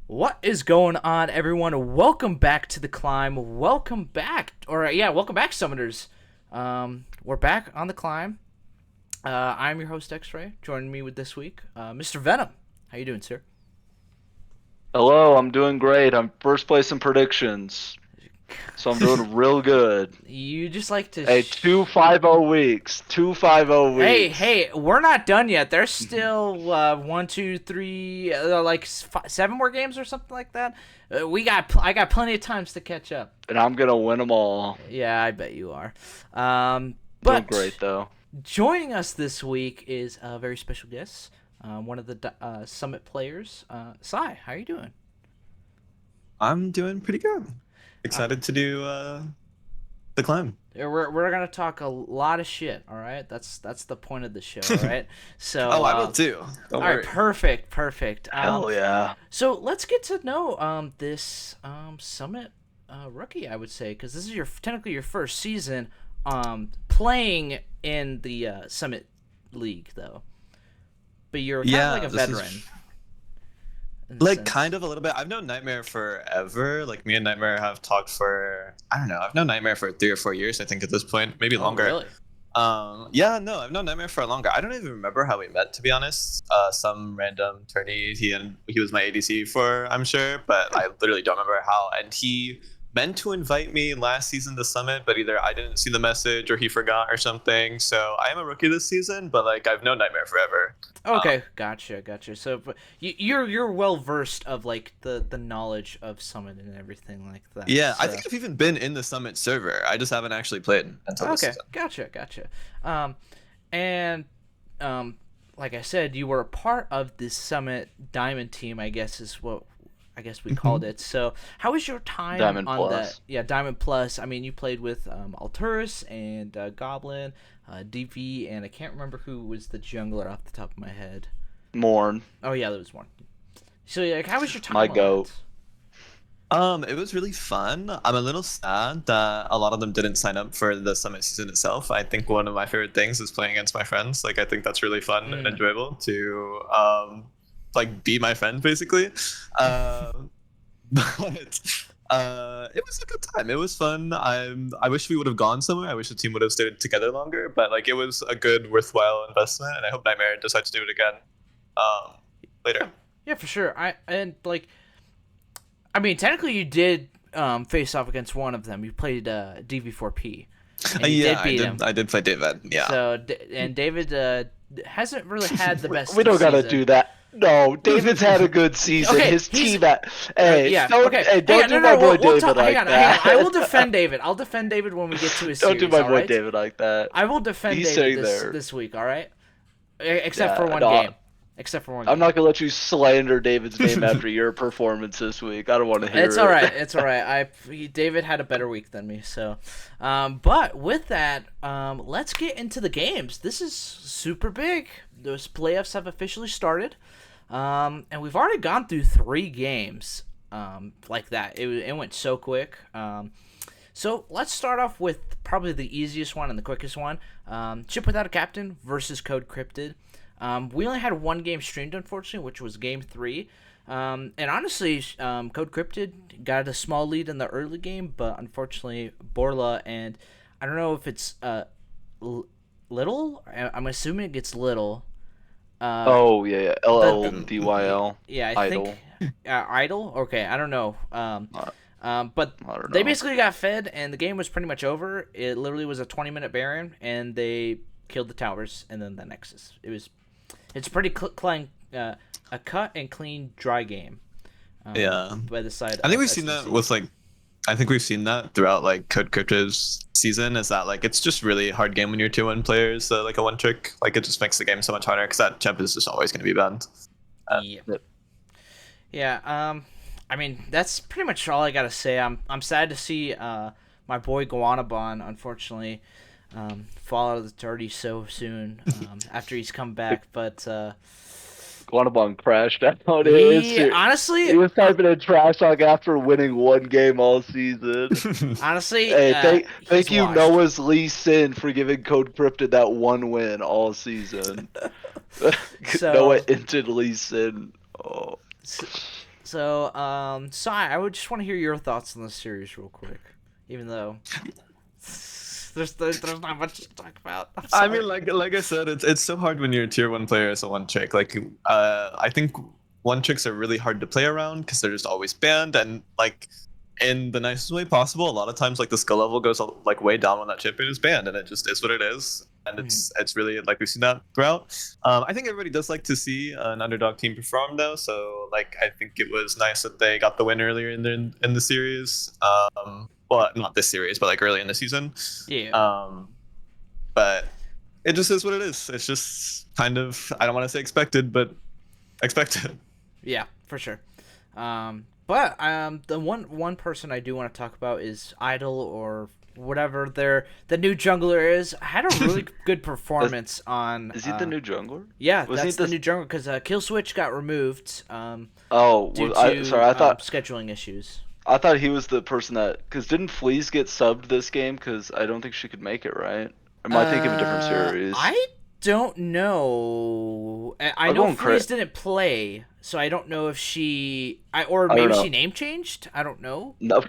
What is going on, everyone? Welcome back to the climb. Welcome back, welcome back, Summoners. We're back on the climb. I'm your host, X-Ray. Joining me with this week, Mr. Venom. How you doing, sir? Hello, I'm doing great. I'm first place in predictions, so I'm doing real good. You just like to. Hey, 250 weeks. 250 Hey, weeks. hey, we're not done yet. There's still one, two, three, seven more games or something like that. I got plenty of times to catch up. And I'm gonna win them all. Yeah, I bet you are. Doing But great though. joining us this week is a very special guest, one of the Summit players. Sai, how are you doing? I'm doing pretty good. Uh, Excited to do the climb. we're gonna talk a lot of shit. All right, that's the point of the show. All right, so Oh, I will too. Don't all right, worry. perfect. Hell yeah. So let's get to know this Summit rookie, I would say, because this is technically your first season playing in the Summit League, though. But you're kind of Yeah, like a this veteran. is In a sense. kind of a little bit. I've known Nightmare forever. Like me and Nightmare have talked for I don't know. I've known Nightmare for 3 or 4 years. I think at this point, maybe Oh, longer. really? Yeah, no, I've known Nightmare for longer. I don't even remember how we met, to be honest. Some random tourney he was my ADC for, I'm sure, but I literally don't remember how. And he meant to invite me last season to Summit, but either I didn't see the message or he forgot or something. So I am a rookie this season, but like I've known Nightmare forever. Okay, gotcha. So, but you're well versed of like the knowledge of Summit and everything like that. Yeah, I So. think I've even been in the Summit server. I just haven't actually played until this Okay, season. gotcha. Um, and like I said, you were a part of the Summit Diamond team. I guess is what I guess we called it. So, how was your time Diamond on that? Plus. Yeah, Diamond Plus. I mean, you played with Alturas and Goblin, DV, and I can't remember who was the jungler off the top of my head. Morn. Oh yeah, there was one. So, like, how was your time My on goat. that? It was really fun. I'm a little sad that a lot of them didn't sign up for the Summit season itself. I think one of my favorite things is playing against my friends. Like I think that's really fun and enjoyable to like be my friend basically. But it was a good time. It was fun. I wish we would have gone somewhere. I wish the team would have stayed together longer. But like it was a good, worthwhile investment, and I hope Nightmare decides to do it again later. Yeah, for sure. I mean, technically, you did face off against one of them. You played DV4P, and you Yeah, did beat him. I did play David. Yeah. So, and David hasn't really had the best. We don't gotta season. do that. No, David's had a good season. Okay, His he's- team at hey, Yeah. don't, Okay. hey, don't Hang do on, my no, boy we'll David talk, like hang on, that. Hang on. I will defend David. I'll defend David when we get to his Don't series. do my all boy right? David like that. I will defend He's David sitting this, there. this week. All right. Except Yeah, for one no, game. Except for one. I'm game. not gonna let you slander David's name after your performance this week. I don't want to hear It's it. all right. It's all right. David had a better week than me. So, but with that, let's get into the games. This is super big. Those playoffs have officially started, and we've already gone through 3 games. Like that, it went so quick. So let's start off with probably the easiest one and the quickest one. Ship Without a Captain versus Code Cryptid. We only had one game streamed, unfortunately, which was Game 3. And honestly, Code Cryptid got a small lead in the early game, but unfortunately, Borla and I don't know if it's Little. I'm assuming it's Little. Oh yeah, LLDYL. Yeah, I Idol. think Idle. Okay, I don't know. But I don't they know. basically got fed, and the game was pretty much over. It literally was a 20-minute Baron, and they killed the towers, and then the Nexus. It's a pretty clean, a cut and clean, dry game. Yeah. By the side. I think of we've seen that SDC. with like I think we've seen that throughout like Code Crypto's season is that like it's just really hard game when you're 2-1 players, like a one trick. Like it just makes the game so much harder because that champ is just always gonna be banned. Yeah. Yeah. I mean, that's pretty much all I gotta say. I'm sad to see my boy Guanabon unfortunately fall out of the dirty so soon after he's come back. But Guanabon crashed out. honestly, He was typing in trash talk after winning one game all season. honestly, Hey, thank he's you, washed. Noah's Lee Sin, for giving Code Cryptid that one win all season. So- Noah entered Lee Sin. Oh. So, Sai, I would just want to hear your thoughts on this series real quick, even though there's not much to talk about. I mean, like I said, it's so hard when you're a tier 1 player as a one trick. Like, I think one tricks are really hard to play around because they're just always banned, and like in the nicest way possible. A lot of times, like the skill level goes like way down when that champion is banned, and it just is what it is. And it's really like we've seen that throughout. I think everybody does like to see an underdog team perform though, so like I think it was nice that they got the win earlier in the series. Well, not this series, but like early in the season. Yeah. But it just is what it is. It's just kind of, I don't want to say expected, but expected. Yeah, for sure. But the one person I do want to talk about is Idol, or whatever the new jungler is. Had a really good performance on. Is he the new jungler? Yeah, Was that's he the new jungler because Killswitch got removed. Oh, due to sorry. I thought scheduling issues. I thought he was the person that, because didn't Fleas get subbed this game? Because I don't think she could make it, right? Or am I thinking of a different series? I don't know. I know Fleas didn't play, so I don't know if she. Maybe she name changed. I don't know. No,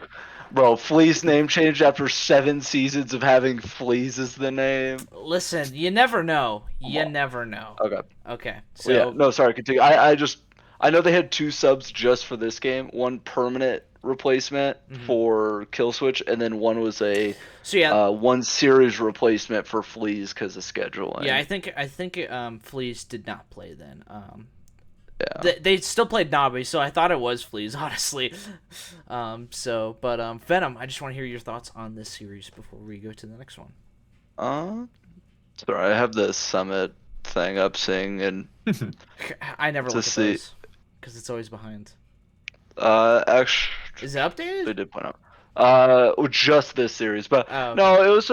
bro. Fleas name changed after 7 seasons of having Fleas as the name. Listen, you never know. You never know. Okay. Okay. So Well, yeah. No, sorry. Continue. I know they had 2 subs just for this game. One permanent replacement for Killswitch, and then one was a one series replacement for Fleas because of scheduling. Yeah, I think Fleas did not play then. Yeah. They still played Nabi, so I thought it was Fleas, honestly. Venom, I just want to hear your thoughts on this series before we go to the next one. Sorry, I have the summit thing up saying, and I never look at those because it's always behind. Actually, is it updated? They did point out. Just this series, but no, it was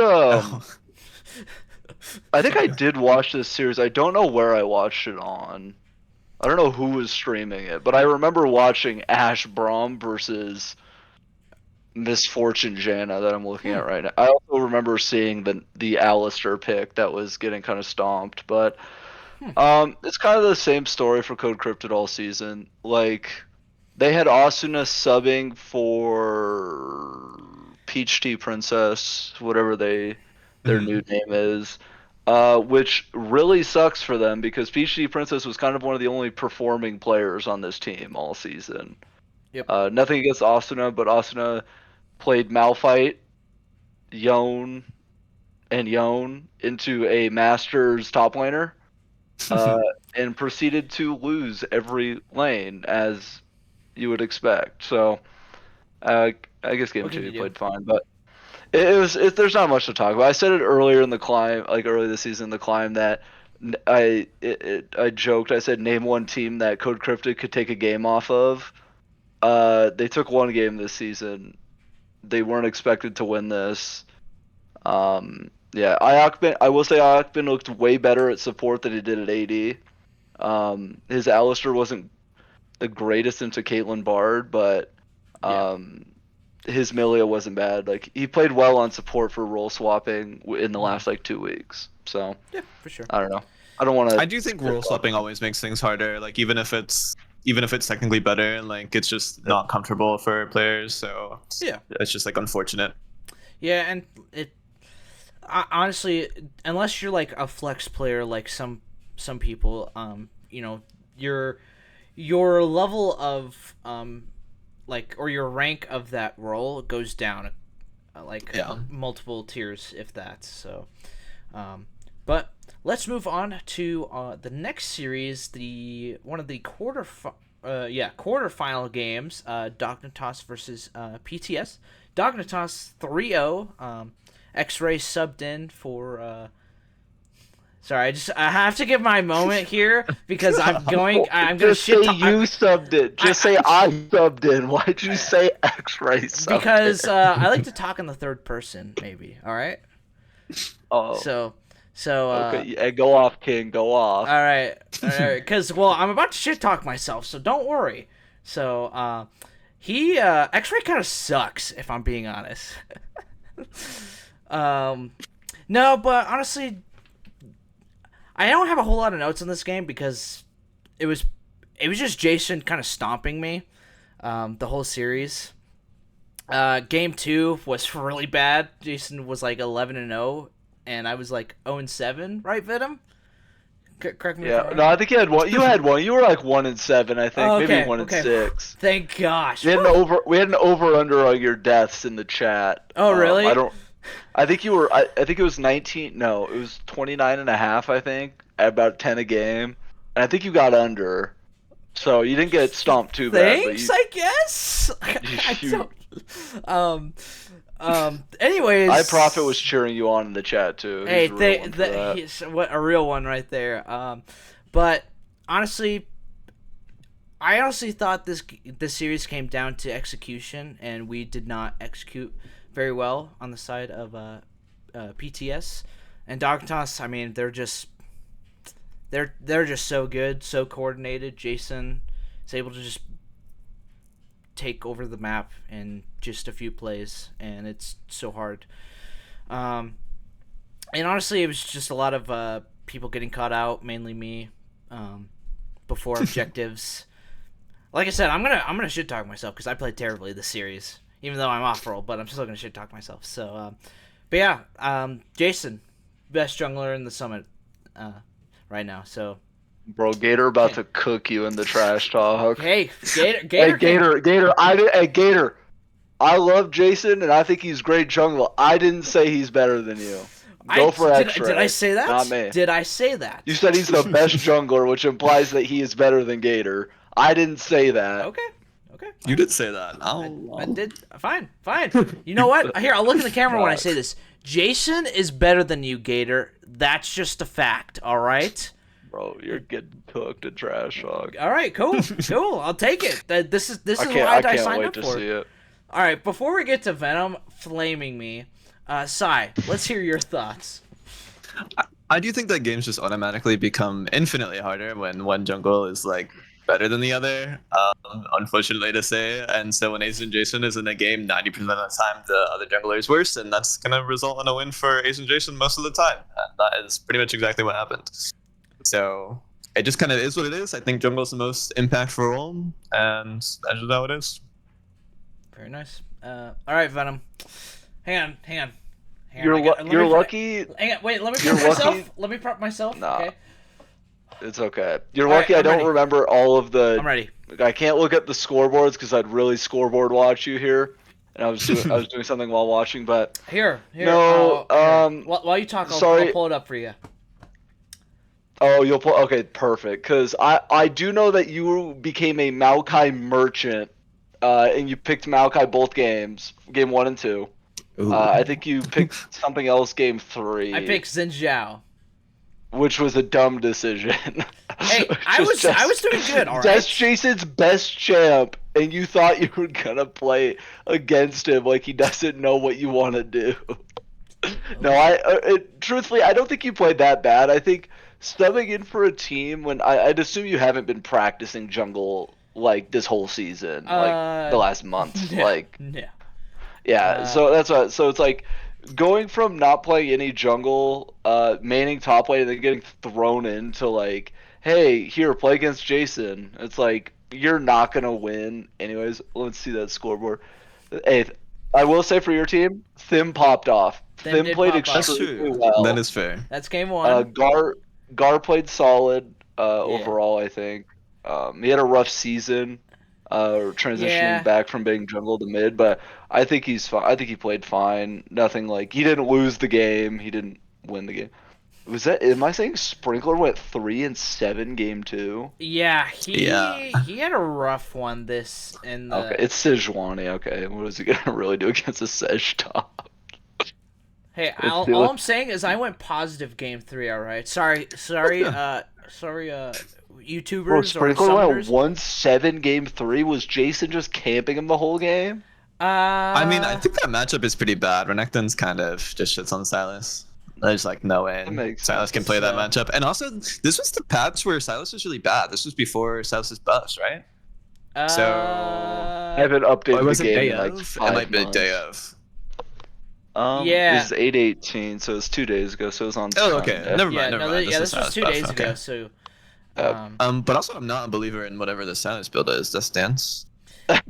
I think I did watch this series. I don't know where I watched it on. I don't know who was streaming it, but I remember watching Ash Braum versus Misfortune Jana that I'm looking at right now. I also remember seeing the Alistair pick that was getting kind of stomped, but it's kind of the same story for Code Cryptid all season. Like, they had Asuna subbing for Peach Tea Princess, whatever their new name is, which really sucks for them because Peach Tea Princess was kind of one of the only performing players on this team all season. Yep. Nothing against Asuna, but Asuna played Malphite, Yone into a Masters top laner, and proceeded to lose every lane as you would expect. So, I guess game 2 played fine, but there's not much to talk about. I said it earlier in the climb, like early this season, the climb, that I joked. I said name one team that Code Cryptid could take a game off of. They took one game this season. They weren't expected to win this. Yeah, I will say Ayakbin looked way better at support than he did at AD. His Alistair wasn't the greatest into Caitlyn Bard, but his Milia wasn't bad. Like, he played well on support for role swapping in the last 2 weeks. So yeah, for sure. I don't know. I don't want to. I do think role swapping always makes things harder. Like, even if it's technically better, like, it's just not comfortable for players. So yeah, it's just like unfortunate. Yeah, and honestly, unless you're like a flex player, like some people, your level of or your rank of that role goes down multiple tiers, if that. So but let's move on to the next series, one of the quarterfinal games, Dognitas versus PTS. Dognitas 3-0. X-Ray subbed in for sorry, I have to give my moment here because I'm going to shit talk. You subbed it. Just say I subbed in. Why'd you say X-Ray subbed because I like to talk in the third person, maybe. All right. Oh. So okay, go off, King. Go off. All right. Because I'm about to shit talk myself, so don't worry. So X-Ray kind of sucks, if I'm being honest. No, but honestly, I don't have a whole lot of notes on this game because it was just Jason kind of stomping me. the whole series. Game 2 was really bad. Jason was like 11-0, and I was like 0-7, right, Venom? Correct me if I'm wrong. No, I think you had one. You had one. You were like 1-7, I think, Oh, okay, maybe 1-6. Thank gosh. We had an over under on your deaths in the chat. Oh, really? I think you were. I think it was 19. No, it was 29.5. I think at about 10 a game, and I think you got under. So you didn't get stomped too bad. Thanks, I guess. I don't. Anyways, iProfit was cheering you on in the chat too. Hey, what a real one right there. But honestly, I honestly thought this series came down to execution, and we did not execute very well on the side of PTS and Dognitas. I mean, they're just so good, so coordinated. Jason is able to just take over the map in just a few plays, and it's so hard. And honestly, it was just a lot of people getting caught out, mainly me, before objectives. Like I said, I'm gonna shit talk myself because I played terribly this series, even though I'm off roll, but I'm still gonna shit talk myself. So, but yeah, Jason, best jungler in the summit right now. So. Bro, Gator about to cook you in the trash talk. Hey, Gator. Hey, Gator. Gator. I love Jason, and I think he's great jungle. I didn't say he's better than you. Go for X-ray. Did I say that? Not me. Did I say that? You said he's the best jungler, which implies that he is better than Gator. I didn't say that. Okay. You did say that. I did. Fine. You know what? Here, I'll look in the camera when I say this. Jason is better than you, Gator. That's just a fact. All right. Bro, you're getting cooked in trash talk. All right, cool. I'll take it. This is what I signed up for. See it. All right, before we get to Venom flaming me, Sai, let's hear your thoughts. I do think that games just automatically become infinitely harder when one jungle is like better than the other, unfortunately to say. And so when Ace and Jason is in a game, 90% of the time the other jungler is worse, and that's gonna result in a win for Ace and Jason most of the time. And that is pretty much exactly what happened. So it just kind of is what it is. I think jungle is the most impactful role, and that's just how it is. Very nice. All right, Venom. Hang on. You're lucky. Hang on, wait. Let me prep myself. Let me prep myself. Nah, okay. It's okay. You're lucky. I don't remember all of the. I'm ready. I can't look at the scoreboards because I'd really scoreboard watch you here, and I was doing something while watching. But here. No. While you talk, I'll pull it up for you. Oh, you'll pull. Okay, perfect. Because I do know that you became a Maokai merchant, and you picked Maokai both games, game 1 and 2. I think you picked something else, game 3. I picked Xin Zhao, which was a dumb decision. Hey, I was doing good. All right. That's Jason's best champ, and you thought you were gonna play against him like he doesn't know what you want to do. No, truthfully, I don't think you played that bad. I think stubbing in for a team when I'd assume you haven't been practicing jungle like this whole season, like the last month, yeah. So that's what. So it's like going from not playing any jungle, maining top lane, and then getting thrown into like, hey, here, play against Jason. It's like you're not gonna win anyways. Let's see that scoreboard. Hey, I will say for your team, Thim popped off. Thim played extremely well. That is fair. That's game 1. Gar played solid overall, I think. He had a rough season transitioning back from being jungle to mid, but I think he's fine. I think he played fine. Nothing like he didn't lose the game. He didn't win the game. Am I saying Sprinkler went 3-7 game 2? Yeah, he had a rough one this and Okay, it's Sejuani. Okay, what is he gonna really do against a Sej top? Hey, all I'm saying is I went positive game 3. All right, sorry, YouTubers. Bro, Sprinkler went 1-7 game 3. Was Jason just camping him the whole game? I mean, I think that matchup is pretty bad. Renekton's kind of just shits on Sylas. There's like no way Sylas can play that matchup. And also, this was the patch where Sylas was really bad. This was before Sylas' buffs, right? So I haven't updated the game in like 5 It might be months. day of. Yeah. This is 8/18, so it's 2 days ago. So it was on. Oh, okay. Sunday. Never mind. This was 2 days ago. So. But also, I'm not a believer in whatever the Sylas build is. That's Dance.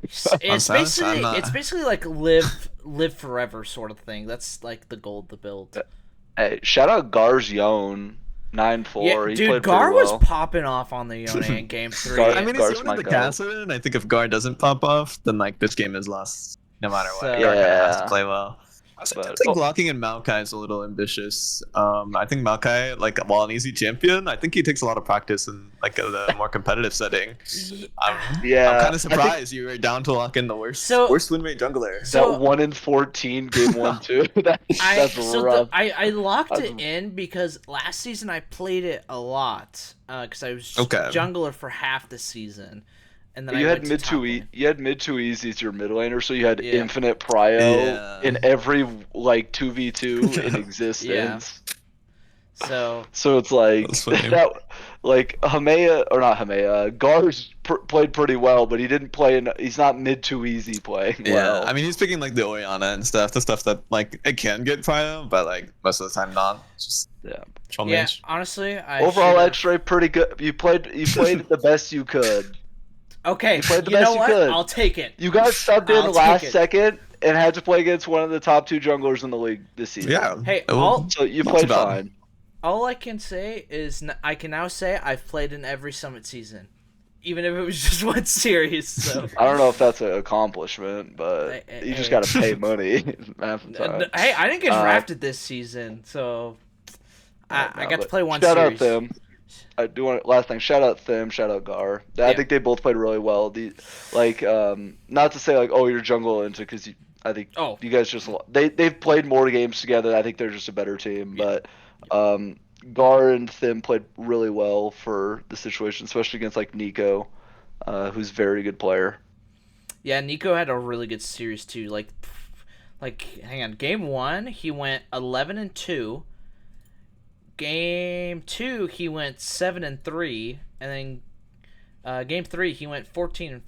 It's basically like live forever sort of thing. That's like the goal of the build. Hey, shout out Gar's Yone 9-4. Yeah, He dude, played Gar pretty was well. popping off on the Yone in game 3. Gar- I mean, Gar's he's Yone my the goat. caster, and I think if Gar doesn't pop off, then like this game is lost no matter what. So- Gar kind of has to Yeah. play well. I But- think locking in Maokai is a little ambitious. I think Maokai, like while an easy champion, I think he takes a lot of practice in like the more competitive setting. I'm kind of surprised you were down to lock in the worst win rate jungler. So- That 1 in 14 game 1-2. That's rough. I locked it in because last season I played it a lot because I was jungler for half the season, and then you I had went mid to top too lane. you had mid too easy as your mid laner, so you had infinite prio in every like 2v2 in existence. So it's like that, like Hamea or not Hamea, Gar's played pretty well, but he didn't play. He's not mid too easy playing well. I mean he's picking like the Orianna and stuff, the stuff that like it can get prio, but like most of the time not. It's just mage. Honestly, overall X-ray pretty good. You played the best you could. Okay, you played the you best know what? you could. I'll take it. You got subbed in last second and had to play against one of the top 2 junglers in the league this season. Yeah. Hey, so you played fine. All I can say is I can now say I've played in every Summit season, even if it was just one series. So I don't know if that's an accomplishment, but you just got to pay money half the time. Hey, I didn't get drafted this season, so I got to play one shout series. Shout out them. I do want last thing. Shout out them. Shout out Gar. I think they both played really well. Not to say like, oh, you're jungle into because I think you guys just they've played more games together. I think they're just a better team, but. Gar and Thim played really well for the situation, especially against like Nico, who's a very good player. Yeah, Nico had a really good series too. Like hang on, game 1 he went 11-2. Game 2 he went 7-3, and then game 3 he went 14-5.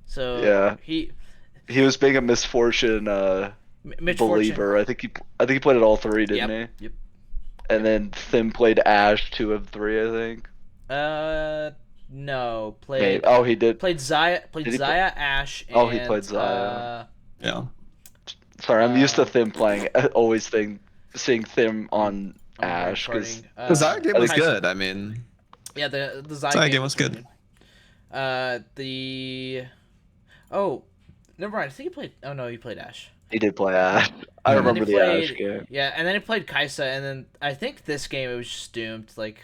So yeah, he was being a misfortune believer. I think he played it all 3, didn't he? Yep. And then Thim played Ashe 2 of 3, I think. No, played. Oh, he did. Played Xayah. Ashe. And, he played Xayah. Yeah. Sorry, I'm used to Thim playing. Always seeing Thim on Ashe because the Xayah game was good. I mean. Yeah, the Xayah game was good. Never mind. I think he played. Oh no, he played Ashe. He did play Ashe. I remember the Ashe game. Yeah, and then he played Kai'Sa, and then I think this game it was just doomed. Like,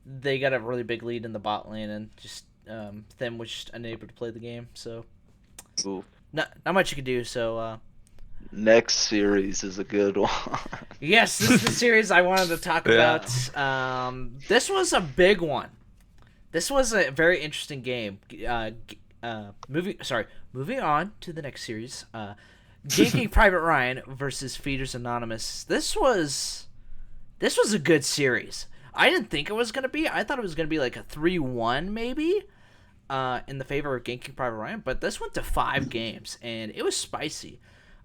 they got a really big lead in the bot lane, and just Thim was just unable to play the game. So, not much you could do. So, next series is a good one. Yes, this is the series I wanted to talk about. This was a big one. This was a very interesting game. Moving on to the next series. Ganking Private Ryan versus Feeders Anonymous. This was a good series. I didn't think it was gonna be. I thought it was gonna be like a 3-1 maybe, in the favor of Ganking Private Ryan. But this went to 5 games, and it was spicy.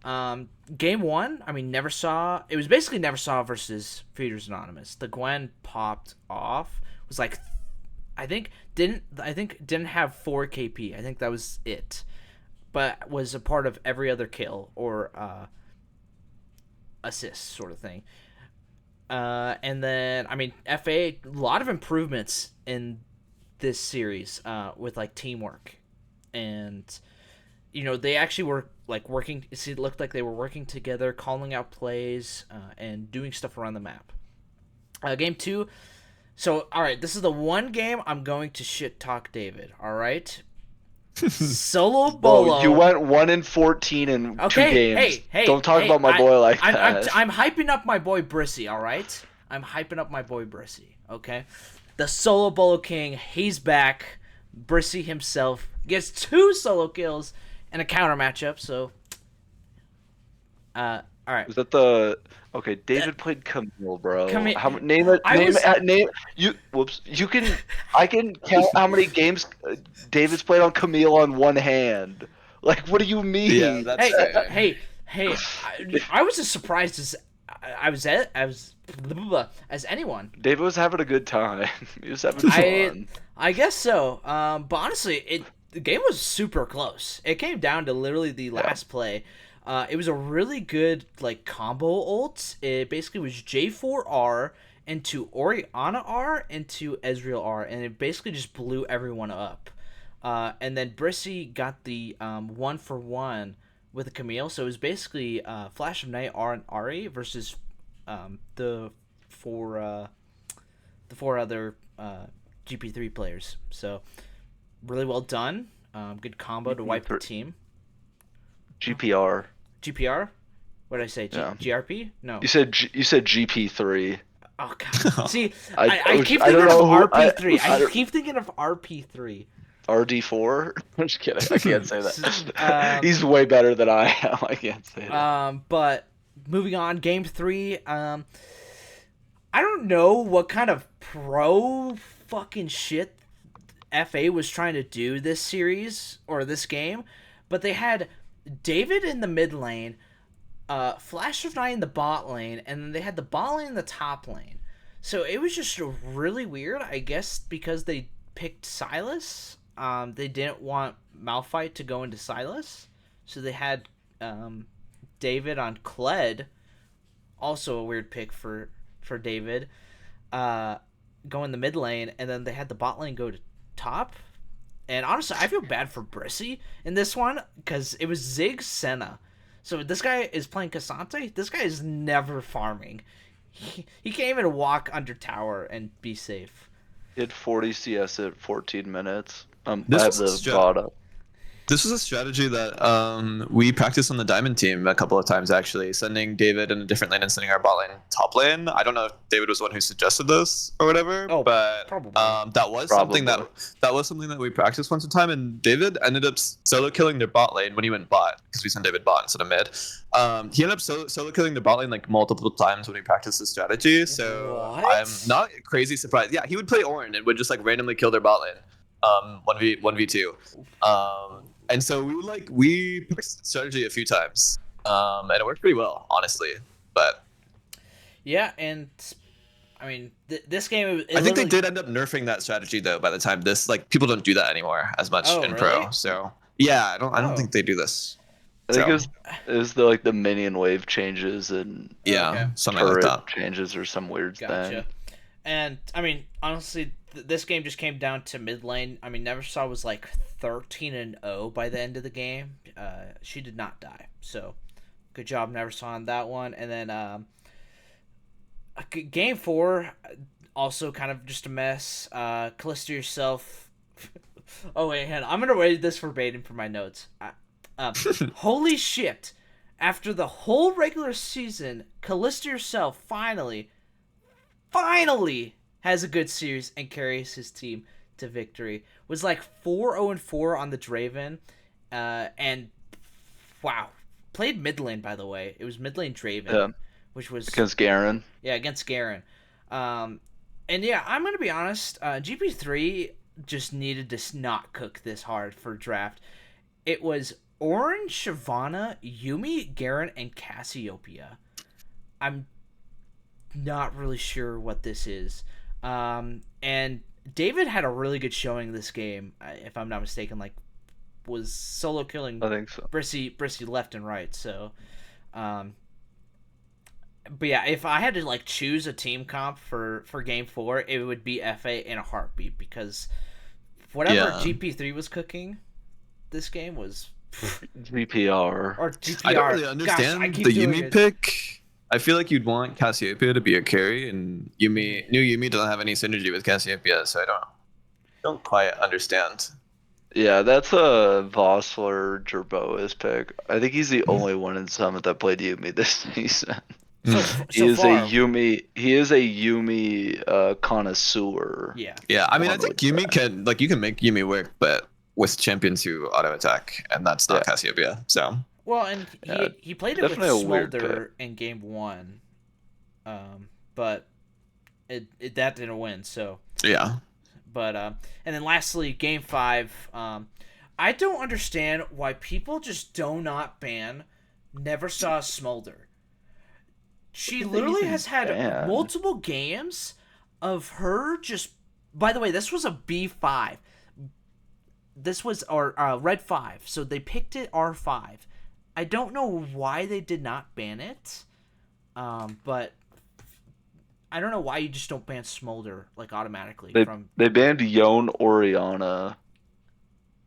Game 1, I mean, never saw. It was basically never saw versus Feeders Anonymous. The Gwen popped off. Was like, I think didn't have 4 KP. I think that was it. But was a part of every other kill or assist sort of thing. And then, I mean, FA, a lot of improvements in this series with, like, teamwork. And, you know, they actually were, like, working. It looked like they were working together, calling out plays, and doing stuff around the map. Game 2. So, all right, this is the one game I'm going to shit talk David, all right? Solo Bolo. You went 1 in 14 in 2 games. Hey, don't talk about my boy like that. I'm hyping up my boy Brissy, all right? I'm hyping up my boy Brissy, okay? The Solo Bolo King, he's back. Brissy himself gets 2 solo kills in a counter matchup, so... all right. Was that the... Okay, David played Camille, bro. Name it. You can. I can count how many games David's played on Camille on one hand. Like, what do you mean? Yeah, that's hey. I was as surprised as as anyone. David was having a good time. He was having fun. I guess so. But honestly, the game was super close. It came down to literally the last play. It was a really good like combo ult. It basically was J4R into Oriana R into Ezreal R, and it basically just blew everyone up. And then Brissy got the 1-for-1 with a Camille, so it was basically Flash of Night R and Ari versus the four other GP3 players. So really well done. Good combo to wipe the team. GPR. GPR? What did I say? Yeah. GRP? No. You said GP3. Oh god. See, I keep thinking of RP3. I keep thinking of RP3. RD4? I'm just kidding. I can't say that. He's way better than I am. I can't say that. But moving on, game 3. I don't know what kind of pro fucking shit FA was trying to do this series or this game, but they had David in the mid lane, Flash of Night in the bot lane, and then they had the bot lane in the top lane. So it was just really weird, I guess, because they picked Sylas. They didn't want Malphite to go into Sylas, so they had David on Kled. Also a weird pick for David. Go in the mid lane, and then they had the bot lane go to top. And honestly, I feel bad for Brissy in this one because it was Ziggs Senna. So this guy is playing Cassante. This guy is never farming. He can't even walk under tower and be safe. He had 40 CS at 14 minutes. I have This the bot up. This was a strategy that we practiced on the Diamond team a couple of times, actually, sending David in a different lane and sending our bot lane top lane. I don't know if David was the one who suggested this or whatever, but probably. that was something that we practiced once a time, and David ended up solo killing their bot lane when he went bot, because we sent David bot instead of mid. He ended up solo killing the bot lane like multiple times when we practiced this strategy, so what? I'm not crazy surprised. Yeah, he would play Ornn and would just like randomly kill their bot lane. 1v2. And so we practiced strategy a few times, and it worked pretty well, honestly. But yeah, and I mean, this game. I think they did end up nerfing that strategy though. By the time this, like, people don't do that anymore as much in really? pro. So yeah, I don't think they do this. I think it was the minion wave changes and something like that. Changes or some weird thing. And I mean, honestly, this game just came down to mid lane. I mean, Neversaw was like 13-0 by the end of the game. She did not die, so good job, Neversaw, on that one. And then game 4, also kind of just a mess. Callista yourself. Oh wait, hang on. I'm gonna read this verbatim for my notes. Holy shit! After the whole regular season, Callista yourself finally has a good series and carries his team to victory. Was like 4-0-4 on the Draven, and wow, played mid lane, by the way. It was mid lane Draven, which was against Garen. Yeah, against Garen. And yeah, I'm gonna be honest. GP3 just needed to not cook this hard for draft. It was Ornn, Shyvana, Yuumi, Garen, and Cassiopeia. I'm not really sure what this is. And David had a really good showing this game, if I'm not mistaken. Like, was solo killing. I think so. Brissy left and right. So, but yeah, if I had to like choose a team comp for game 4, it would be FA in a heartbeat, because whatever GP3 was cooking, this game was GPR or GPR. I don't really understand the Yuumi pick. I feel like you'd want Cassiopeia to be a carry, and Yuumi doesn't have any synergy with Cassiopeia, so I don't quite understand. Yeah, that's a Vossler Jerboas pick. I think he's the only one in Summit that played Yuumi this season. He is a Yuumi connoisseur. Yeah. I mean, I think Yuumi you can make Yuumi work, but with champions who auto attack, and that's not Cassiopeia. So. Well, and he played it with Smolder in game 1, but that didn't win. So yeah. But and then lastly, game 5. I don't understand why people just do not ban Neversaw Smolder. She literally has had multiple games of her just. By the way, this was a B5. this was red 5, so they picked it R5. I don't know why they did not ban it, but I don't know why you just don't ban Smolder like automatically. They banned Yone Oriana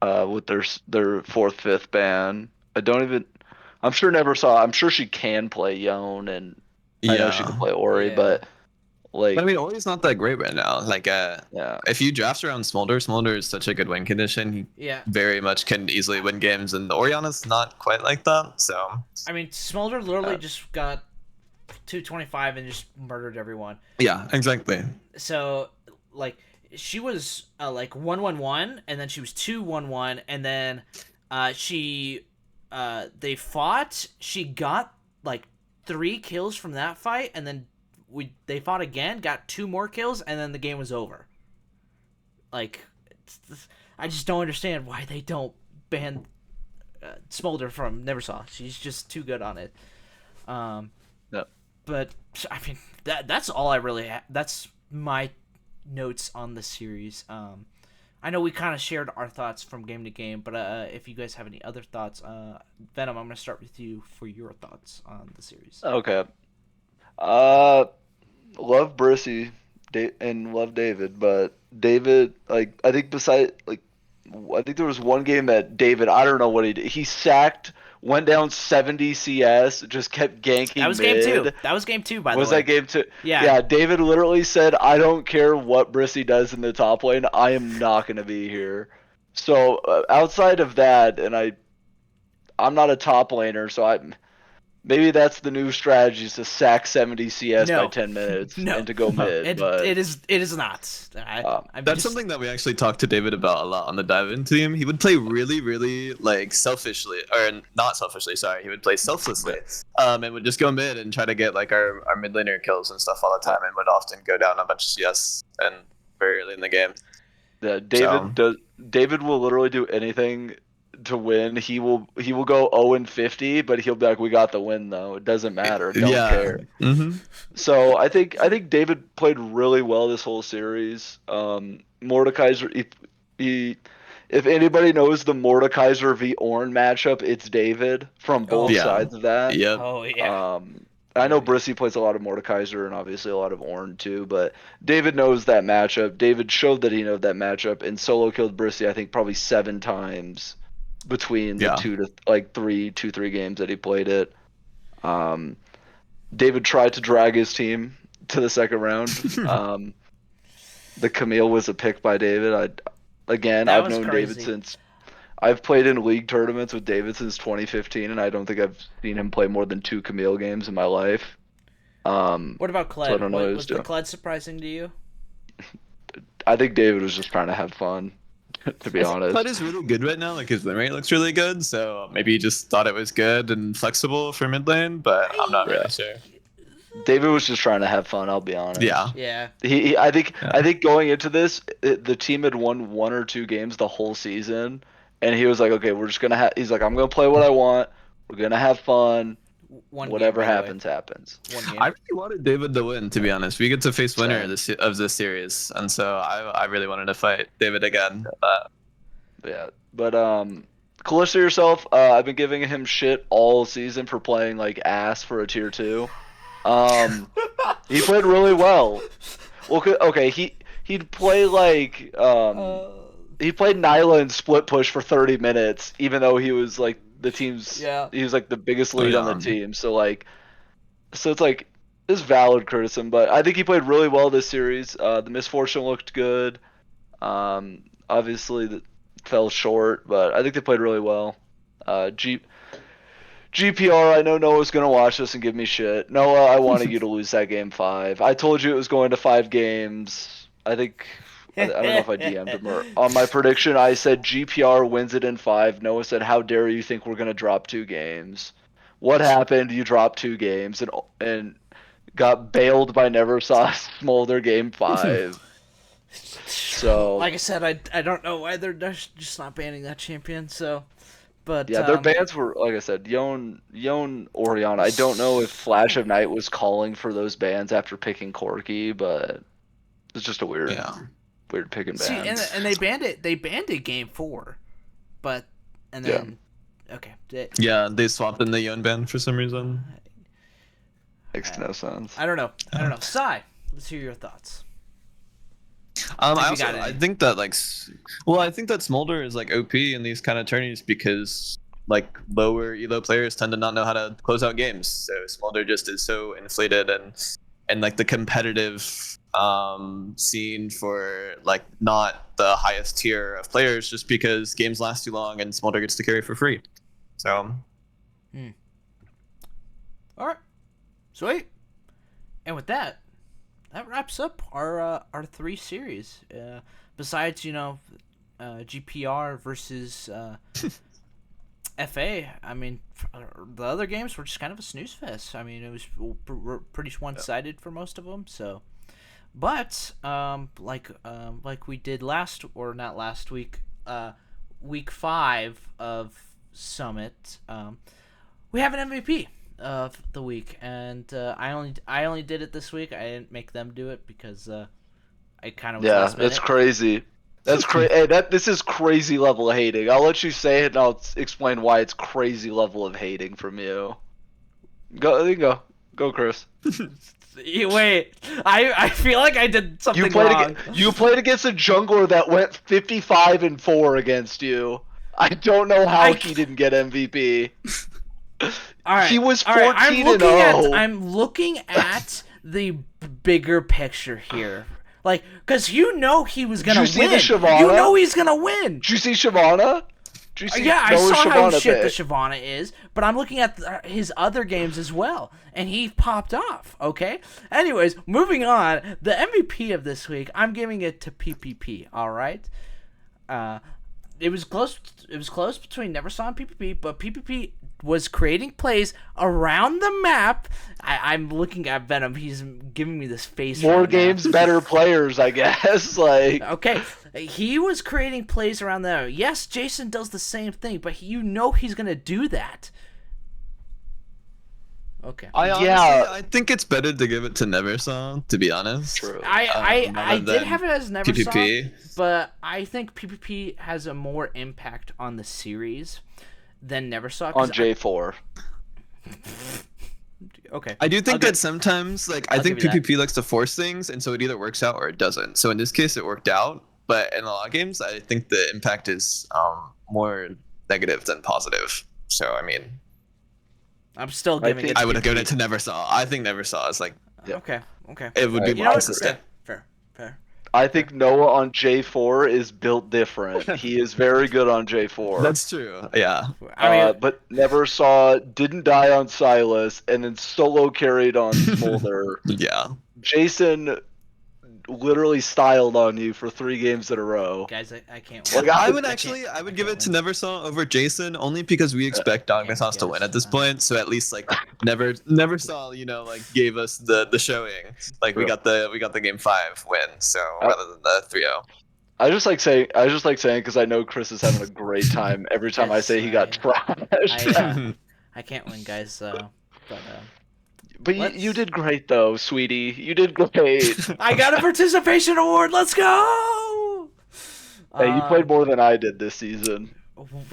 with their 4th, 5th ban. I'm sure she can play Yone, and I know she can play Ori, but like, I mean, Ori's not that great right now. Like, if you draft around Smolder, Smolder is such a good win condition. He very much can easily win games, and Oriana's not quite like that. So, I mean, Smolder literally just got 225 and just murdered everyone. Yeah, exactly. So, like, she was like 1-1-1, and then she was 2-1-1, and then they fought. She got like 3 kills from that fight, and then they fought again, got 2 more kills, and then the game was over. Like, I just don't understand why they don't ban Smolder from Neversaw. She's just too good on it. But I mean, that's all I really that's my notes on the series. I know we kind of shared our thoughts from game to game, but if you guys have any other thoughts, Venom, I'm gonna start with you for your thoughts on the series. Okay. Love Brissy and love David, but David, like, I think there was one game that David, I don't know what he did. He sacked, went down 70 CS, just kept ganking. That was mid. game 2. That was game 2, by the way. Was that game 2? Yeah. Yeah, David literally said, I don't care what Brissy does in the top lane, I am not going to be here. So, outside of that, and I'm not a top laner, so maybe that's the new strategy, is to sack 70 CS by 10 minutes and to go mid. But it is not. That's something that we actually talked to David about a lot on the dive-in team. He would play really, really like selfishly, or not selfishly. Sorry, he would play selflessly, and would just go mid and try to get like our mid laner kills and stuff all the time, and would often go down a bunch of CS and very early in the game. Yeah, David will literally do anything to win. He will go 0-50, but he'll be like, we got the win though. It doesn't matter. Don't care. Mm-hmm. So I think David played really well this whole series. Mordekaiser, if anybody knows the Mordekaiser v Ornn matchup, it's David from both sides of that. Yep. Oh yeah. I know Brissy plays a lot of Mordekaiser and obviously a lot of Ornn too, but David knows that matchup. David showed that he knows that matchup and solo killed Brissy, I think, probably 7 times between the 2-3 games that he played it. David tried to drag his team to the second round. The Camille was a pick by David. I've known crazy. David since I've played in league tournaments with David since 2015, and I don't think I've seen him play more than 2 Camille games in my life. What about Kled? So I don't know was the Kled surprising to you? I think David was just trying to have fun, to be honest. Kled is really good right now. Like, his win rate looks really good, so maybe he just thought it was good and flexible for mid lane, but I'm not really sure. David was just trying to have fun, I'll be honest. Yeah. I think going into this, the team had won 1 or 2 games the whole season, and he was like, okay, we're just gonna he's like, I'm gonna play what I want. We're gonna have fun. Whatever happens, happens. I really wanted David to win, to be honest. We get to face winner of this series, and so I really wanted to fight David again. But Callisto yourself, I've been giving him shit all season for playing like ass for a tier 2. He played really well. Well, okay, he'd play like he played Nyla in split push for 30 minutes, even though he was like he was like the biggest lead on the team. So it's like it's valid criticism, but I think he played really well this series. The Misfortune looked good. Obviously that fell short, but I think they played really well. GPR, I know Noah's going to watch this and give me shit. Noah, I wanted you to lose that game 5. I told you it was going to 5 games. I don't know if I DM'd him or on my prediction. I said GPR wins it in 5. Noah said, how dare you think we're going to drop 2 games? What happened? You dropped 2 games and got bailed by Neversaw Smolder game 5. So, like I said, I don't know why they're just not banning that champion, so... But, yeah, their bans were, like I said, Yone Oriana. I don't know if Flash of Night was calling for those bans after picking Corki, but it's just a weird. weird picking See, bands. and they banned it. They banned it game 4, but and then okay. Yeah, they swapped in the Yon ban for some reason. Makes no sense. I don't know. Sai, let's hear your thoughts. I think that I think that Smolder is like OP in these kind of tourneys because like lower elo players tend to not know how to close out games. So Smolder just is so inflated and like the competitive scene for like not the highest tier of players just because games last too long and Smolder gets to carry for free. So. All right. Sweet. And with that wraps up our 3 series. Besides, GPR versus FA. I mean, the other games were just kind of a snooze fest. I mean, it was pretty one-sided for most of them. So, but like we did not last week, week 5 of Summit, we have an MVP of the week, and I only did it this week. I didn't make them do it because I kind of was last minute. That's crazy. That's crazy. Hey, this is crazy level of hating. I'll let you say it, and I'll explain why it's crazy level of hating from you. Go, Chris. Wait, I feel like I did something wrong. You played against a jungler that went 55-4 against you. I don't know how he didn't get MVP. All right, he was 14-0. I'm looking at the bigger picture here. Like, because he was going to win. Did you see the Shyvana? You know he's going to win. Did you see Shyvana? I saw how shit the Shyvana is, but I'm looking at his other games as well, and he popped off, okay? Anyways, moving on, the MVP of this week, I'm giving it to PPP, all right? It was close between Neversaw and PPP, but PPP was creating plays around the map. I'm looking at Venom. He's giving me this face. More games, better players, I guess. Like, okay, he was creating plays around there. Yes, Jason does the same thing, but he's gonna do that. Okay. I think it's better to give it to Neversaw, to be honest. True. I did have it as Neversaw, PPP. but I think PPP has a more impact on the series than Neversaw. On J4. Okay. I do think that sometimes, I think PPP likes to force things, and so it either works out or it doesn't. So in this case, it worked out, but in a lot of games, I think the impact is more negative than positive. So, I mean... I'm still giving it to I would have given it to Neversaw. I think Neversaw is Okay. It would be more consistent. Fair. I think Noah on J4 is built different. He is very good on J4. That's true. Yeah. But Neversaw didn't die on Silas, and then solo carried on Smolder. Yeah. Jason literally styled on you for 3 games in a row. Guys, I can't win. I would give it to Neversaw over Jason only because we expect Dognitas to win at this point. So at least Neversaw, gave us the showing. We got the game 5 win. So rather than the 3-0. I just like saying because I know Chris is having a great time every time I say he got trashed. I can't win, guys. But you did great, though, sweetie. You did great. I got a participation award. Let's go! Hey, you played more than I did this season.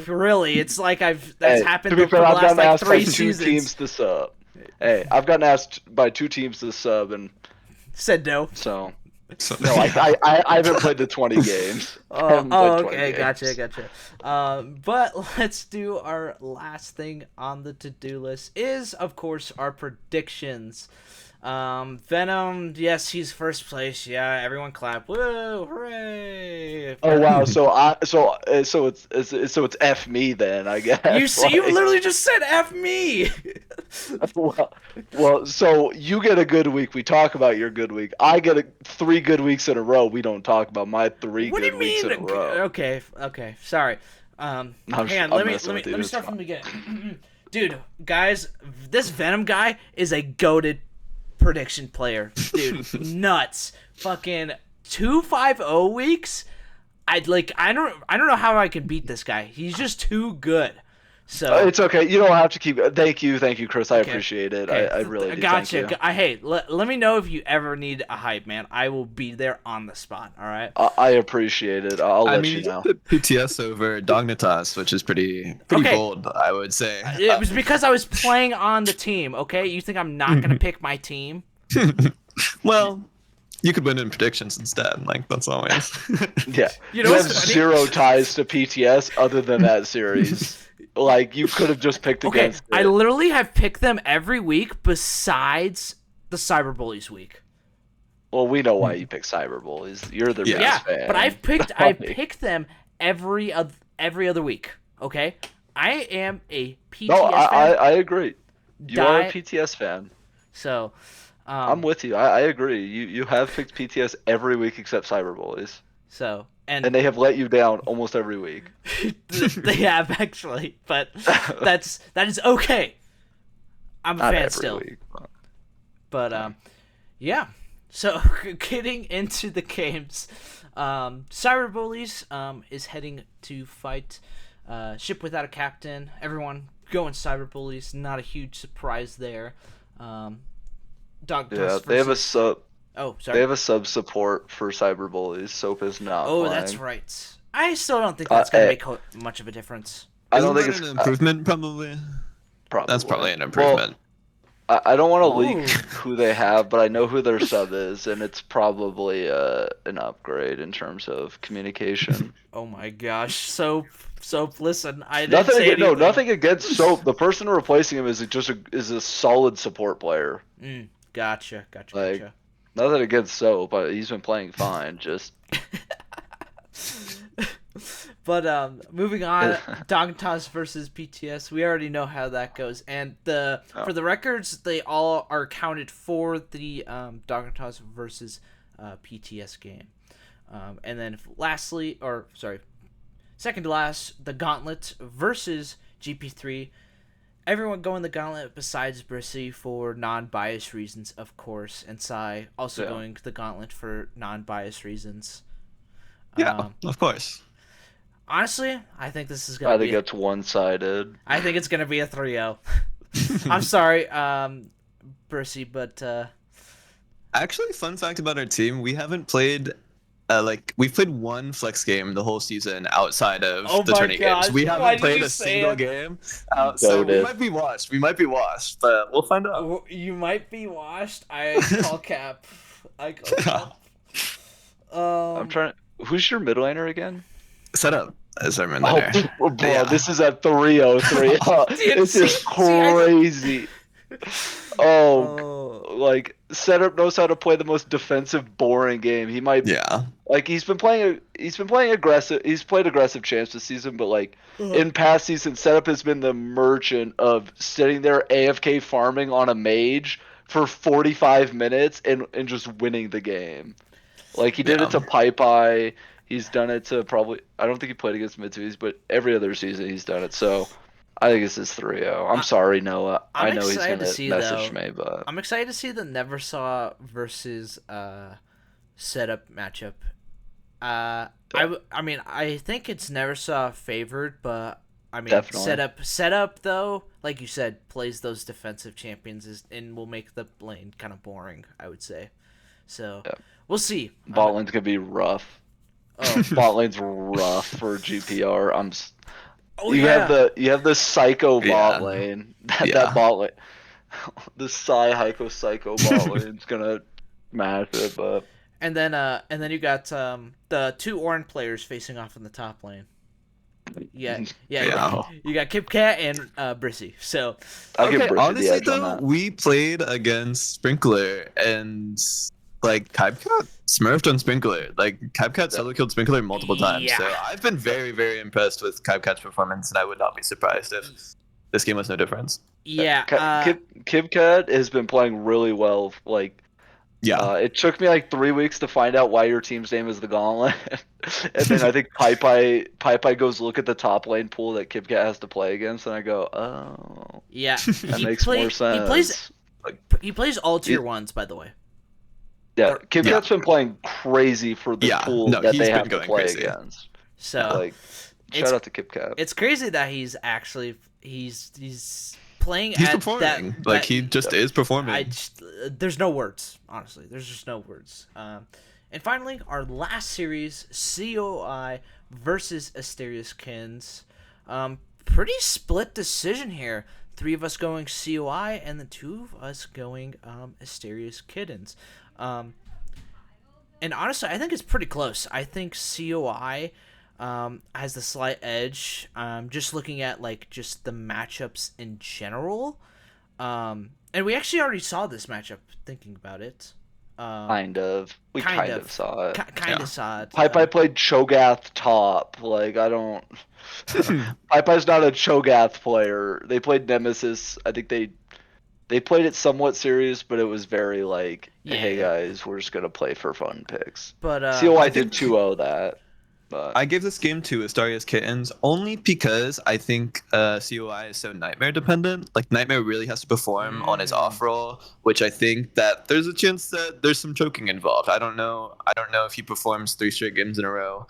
Really? It's like that's happened for the last 3 seasons. 2 teams to sub. Hey, I've gotten asked by 2 teams to sub and said no. So no, I haven't played the 20 games. Okay, gotcha. But let's do our last thing on the to-do list is, of course, our predictions. Venom, yes, he's first place. Yeah, everyone clap. Woo, hooray! Oh wow, so it's F me then, I guess. You literally just said F me. well, so you get a good week. We talk about your good week. I get 3 good weeks in a row. We don't talk about my 3 good weeks in a row. Okay, sorry. Hang on, let me start from the beginning. Dude, guys, this Venom guy is a goated prediction player. Dude, nuts. Fucking 2-5-0 weeks. I don't know how I can beat this guy. He's just too good. So it's okay. You don't have to keep. Thank you, Chris. I Okay. appreciate it. Okay. I really do. Gotcha. Thank you. Hey, let me know if you ever need a hype, man. I will be there on the spot. All right. I appreciate it. I'll let you know. put PTS over Dognitas, which is pretty Okay. bold, I would say. It was because I was playing on the team. Okay, you think I'm not gonna pick my team? Well, you could win in predictions instead. Like that's always. Yeah. You know have what's funny? 0 ties to PTS other than that series. Like you could have just picked Okay, against it. I literally have picked them every week besides the Cyberbullies week. Well, we know why you pick Cyberbullies. You're the biggest Yeah, fan. but I picked them every other week. Okay, I am a PTS No, fan. I agree. You are a PTS fan. So, I'm with you. I agree. You have picked PTS every week except Cyberbullies. So And they have let you down almost every week. they have actually, but that is okay. I'm a Not fan every still. week, But yeah. So getting into the games, Cyberbullies is heading to fight Ship Without a Captain. Everyone going Cyberbullies. Not a huge surprise there. Dognitas they have a versus- sub. Oh, sorry. They have a sub support for Cyberbullies. Soap is not. Oh, playing. that's right. I still don't think that's gonna make much of a difference. I don't think Isn't it's that an improvement. Probably. probably. That's probably an improvement. Well, I don't want to leak Ooh. who they have, but I know who their sub is, and it's probably an upgrade in terms of communication. Oh my gosh, Soap, listen, I didn't say Nothing. No, anything. nothing against Soap. The person replacing him is a solid support player. Gotcha. Like, nothing against Soap. He's been playing fine. Just. But moving on, Dognitas versus PTS. We already know how that goes, and for the records, they all are counted for the Dognitas versus PTS game. And then second to last, the Gauntlet versus GP3. Everyone going the Gauntlet besides Brissy for non-biased reasons, of course, and Sai also going the Gauntlet for non-biased reasons. Yeah, of course. Honestly, I think this is gonna I think it's one-sided. I think it's gonna be a 3-0. I'm sorry, Brissy, but Actually, fun fact about our team: we haven't played. We've played one flex game the whole season outside of the my tourney gosh, games. We why haven't did played you a say single it? game. So we might be washed. We might be washed, but we'll find out. you might be washed. I call cap. I'm trying. Who's your mid laner again? Set up as our mid laner. Oh, bro, this is at 3-0-3. This is crazy. Like Setup knows how to play the most defensive, boring game. He might. Yeah. Like he's been playing aggressive. He's played aggressive champs this season, but like in past seasons, Setup has been the merchant of sitting there AFK farming on a mage for 45 minutes and just winning the game. Like he did it to PyPy. He's done it to probably. I don't think he played against Mitsubi's, but every other season he's done it. So I think this is 3-0. I'm sorry, Noah. I know he's gonna message me, but I'm excited to see the Neversaw versus Setup matchup. I mean, I think it's Neversaw favored, but I mean, Definitely. Setup though, like you said, plays those defensive champions and will make the lane kind of boring, I would say. So we'll see. Bot lane's gonna be rough. Bot lane's rough for GPR. You have the psycho bot lane. That bot lane. The psycho bot lane's gonna mash it up. And then you got the two Orange players facing off in the top lane. Yeah. You got KipKat and Brissy. So honestly though, we played against Sprinkler and like KybeCat smurfed on Sprinkler. Like KybeCat solo killed Sprinkler multiple times. Yeah. So I've been very, very impressed with KybeCat's performance, and I would not be surprised if this game was no difference. Yeah. KipKat has been playing really well. Like, it took me like 3 weeks to find out why your team's name is the Gauntlet, and then I think PyPy goes look at the top lane pool that KipKat has to play against, and I go, oh, yeah, that makes more sense. He plays all tier ones, by the way. Yeah, KipKat's been playing crazy for the pool that they have to play against. So, Shout out to KipCap. It's crazy that he's playing He's at performing. that, Like, he just is performing. There's no words, honestly. There's just no words. And finally, our last series, COI versus Asterius Kins. Pretty split decision here. 3 of us going COI, and the 2 of us going Asterius Kittens. And honestly, I think it's pretty close. I think COI has the slight edge. Just looking at like just the matchups in general. And we actually already saw this matchup. Thinking about it. Kind of. We kind of saw it. Kind of saw it. Pipai played Cho'Gath top. Like, I don't... Pipai's not a Cho'Gath player. They played Nemesis. I think they played it somewhat serious, but it was very like, hey guys, we're just going to play for fun picks. But COI did 2-0 that. But I gave this game to Asterius Kittens only because I think COI is so Nightmare dependent. Like, Nightmare really has to perform on his off roll, which I think that there's a chance that there's some choking involved. I don't know if he performs 3 straight games in a row.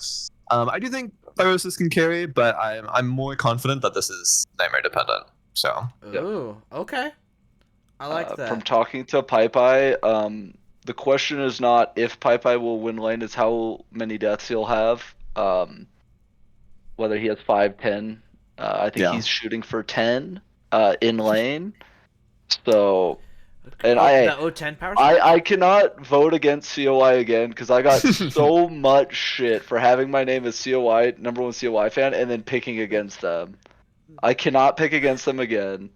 I do think Pyrosis can carry, but I'm more confident that this is Nightmare dependent. So. Ooh, okay. I like that. From talking to Pipai, the question is not if Pipai will win lane, it's how many deaths he'll have. Whether he has 5, 10. I think he's shooting for 10 in lane. So, and the O10 power. I cannot vote against COI again because I got so much shit for having my name as COI, number 1 COI fan, and then picking against them. I cannot pick against them again.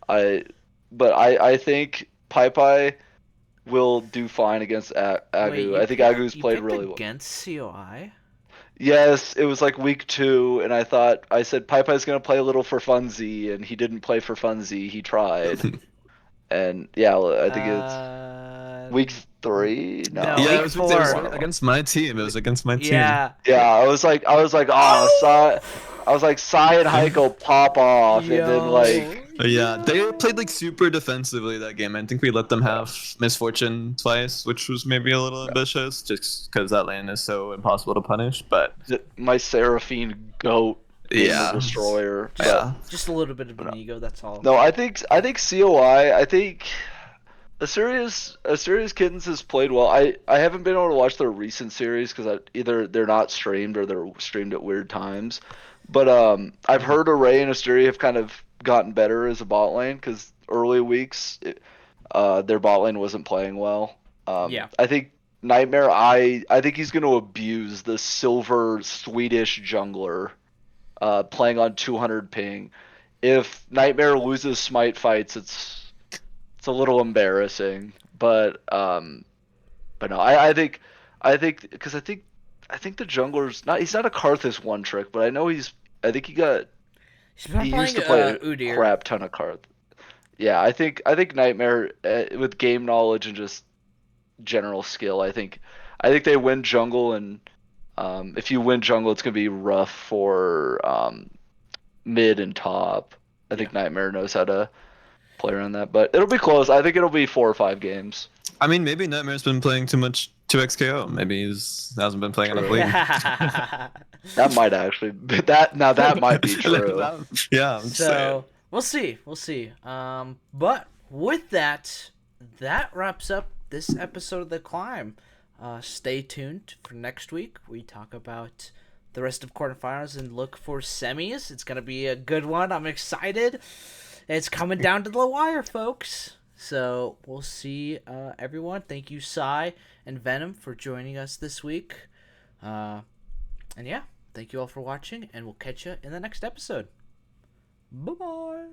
But I think Pipai will do fine against Agu. I think Agu's played really well. Against COI? Yes, it was like week 2, and I said Pipai's gonna play a little for funzy, and he didn't play for funzy. He tried, and yeah, I think it's week 3. No, yeah, week it 4 was against my team. It was against my team. Yeah, I was like, oh, I was like, Sai and Heiko pop off, and then like. Yeah, they played like super defensively that game. I think we let them have misfortune twice, which was maybe a little ambitious, just because that lane is so impossible to punish. But my Seraphine goat, the destroyer. Just a little bit of an ego. That's all. No, I think COI. I think Asterius Kittens has played well. I haven't been able to watch their recent series because either they're not streamed or they're streamed at weird times. But I've heard Array and Asteria have kind of gotten better as a bot lane because early weeks their bot lane wasn't playing well. I think Nightmare, I think he's going to abuse the silver Swedish jungler playing on 200 ping. If Nightmare loses smite fights, it's a little embarrassing. But no, I think because I think the jungler's he's not a Karthus one trick, but I know he used to play a crap ton of Karth. Yeah, I think Nightmare with game knowledge and just general skill, I think they win jungle, and if you win jungle, it's gonna be rough for mid and top. I think Nightmare knows how to play around that, but it'll be close. I think it'll be 4 or 5 games. I mean, maybe Nightmare's been playing too much 2xKO. Maybe he hasn't been playing enough lane. That might actually that might be true. Yeah. So we'll see. But with that wraps up this episode of The Climb. Stay tuned for next week. We talk about the rest of quarterfinals and look for semis. It's gonna be a good one. I'm excited. It's coming down to the wire, folks. So we'll see everyone. Thank you, Sai and Venom, for joining us this week. And yeah, thank you all for watching, and we'll catch you in the next episode. Bye-bye.